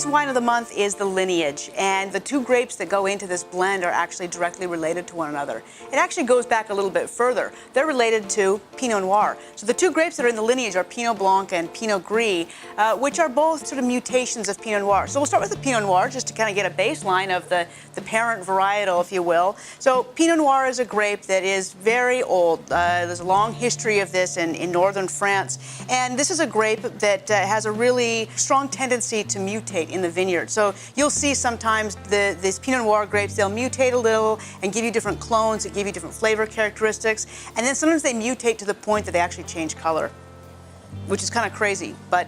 Today's wine of the month is the lineage, and the two grapes that go into this blend are actually directly related to one another. It actually goes back a little bit further. They're related to Pinot Noir. So the two grapes that are in the lineage are Pinot Blanc and Pinot Gris, which are both sort of mutations of Pinot Noir. So we'll start with the Pinot Noir just to kind of get a baseline of the parent varietal, if you will. So Pinot Noir is a grape that is very old. There's a long history of this in northern France, and this is a grape that has a really strong tendency to mutate in the vineyard. So you'll see sometimes these Pinot Noir grapes, they'll mutate a little and give you different clones that give you different flavor characteristics, and then sometimes they mutate to the point that they actually change color, which is kind of crazy, but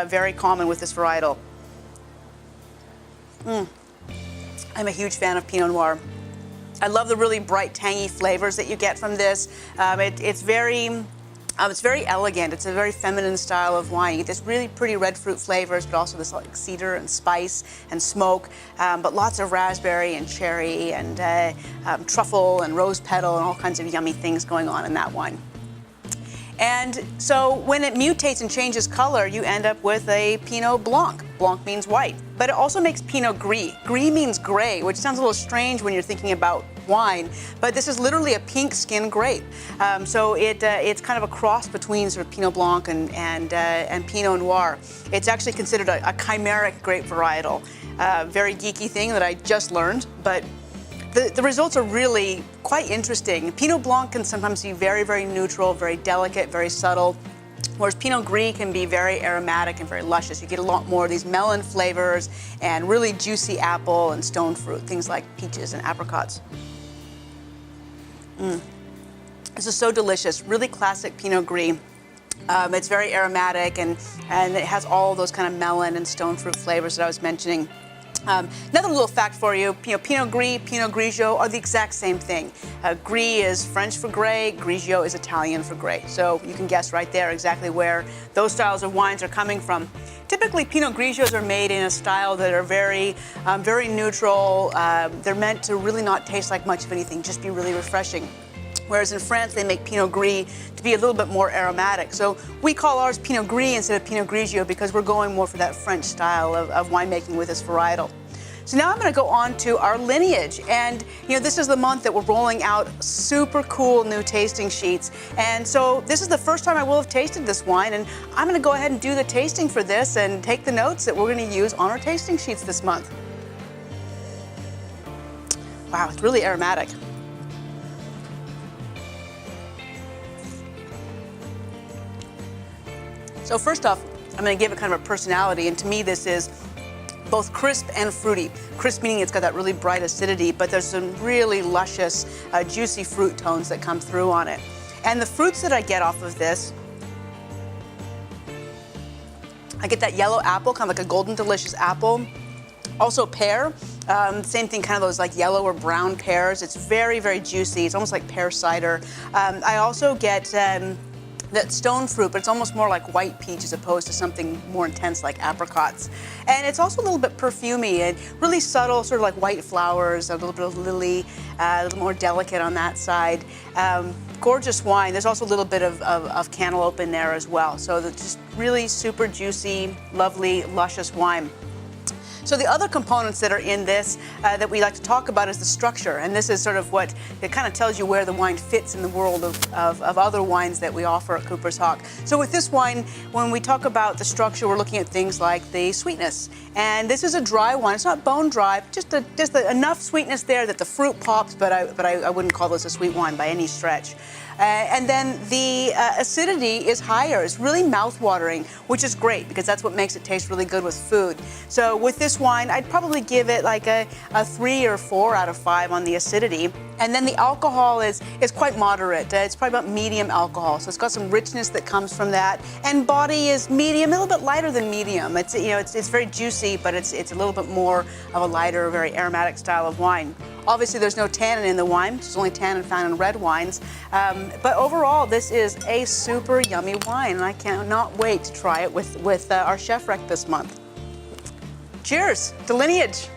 very common with this varietal. I'm a huge fan of Pinot Noir. I love the really bright, tangy flavors that you get from this. It's very elegant. It's a very feminine style of wine. You get this really pretty red fruit flavors, but also this like cedar and spice and smoke, but lots of raspberry and cherry and truffle and rose petal and all kinds of yummy things going on in that wine. And so when it mutates and changes color, you end up with a Pinot Blanc. Blanc means white, but it also makes Pinot Gris. Gris means gray, which sounds a little strange when you're thinking about wine, but this is literally a pink skin grape. So it's kind of a cross between sort of Pinot Blanc and Pinot Noir. It's actually considered a chimeric grape varietal. Very geeky thing that I just learned, but the results are really quite interesting. Pinot Blanc can sometimes be very, very neutral, very delicate, very subtle, whereas Pinot Gris can be very aromatic and very luscious. You get a lot more of these melon flavors and really juicy apple and stone fruit, things like peaches and apricots. This is so delicious, really classic Pinot Gris. It's very aromatic and it has all those kind of melon and stone fruit flavors that I was mentioning. Another little fact for you, Pinot Gris, Pinot Grigio are the exact same thing. Gris is French for gray, Grigio is Italian for gray. So you can guess right there exactly where those styles of wines are coming from. Typically, Pinot Grigios are made in a style that are very neutral. They're meant to really not taste like much of anything, just be really refreshing. Whereas in France, they make Pinot Gris to be a little bit more aromatic. So we call ours Pinot Gris instead of Pinot Grigio because we're going more for that French style of winemaking with this varietal. So now I'm going to go on to our lineage, and this is the month that we're rolling out super cool new tasting sheets. And so this is the first time I will have tasted this wine, and I'm going to go ahead and do the tasting for this and take the notes that we're going to use on our tasting sheets this month. Wow, it's really aromatic. So first off, I'm going to give it kind of a personality, and to me this is both crisp and fruity. Crisp meaning it's got that really bright acidity, but there's some really luscious, juicy fruit tones that come through on it. And the fruits that I get off of this, I get that yellow apple, kind of like a golden delicious apple. Also pear, same thing, kind of those like yellow or brown pears. It's very, very juicy. It's almost like pear cider. I also get that stone fruit, but it's almost more like white peach as opposed to something more intense like apricots. And it's also a little bit perfumey and really subtle, sort of like white flowers, a little bit of lily, a little more delicate on that side. Gorgeous wine. There's also a little bit of cantaloupe in there as well. So just really super juicy, lovely, luscious wine. So the other components that are in this that we like to talk about is the structure, and this is sort of what it kind of tells you where the wine fits in the world of other wines that we offer at Cooper's Hawk. So with this wine, when we talk about the structure, we're looking at things like the sweetness, and this is a dry wine. It's not bone dry, just enough sweetness there that the fruit pops, but I wouldn't call this a sweet wine by any stretch. And then the acidity is higher. It's really mouth-watering, which is great because that's what makes it taste really good with food. So with this wine, I'd probably give it like a 3 or 4 out of 5 on the acidity. And then the alcohol is quite moderate. It's probably about medium alcohol, so it's got some richness that comes from that. And body is medium, a little bit lighter than medium. It's very juicy, but it's a little bit more of a lighter, very aromatic style of wine. Obviously, there's no tannin in the wine. There's only tannin found in red wines. But overall, this is a super yummy wine, and I cannot wait to try it with our chef rec this month. Cheers to Lineage.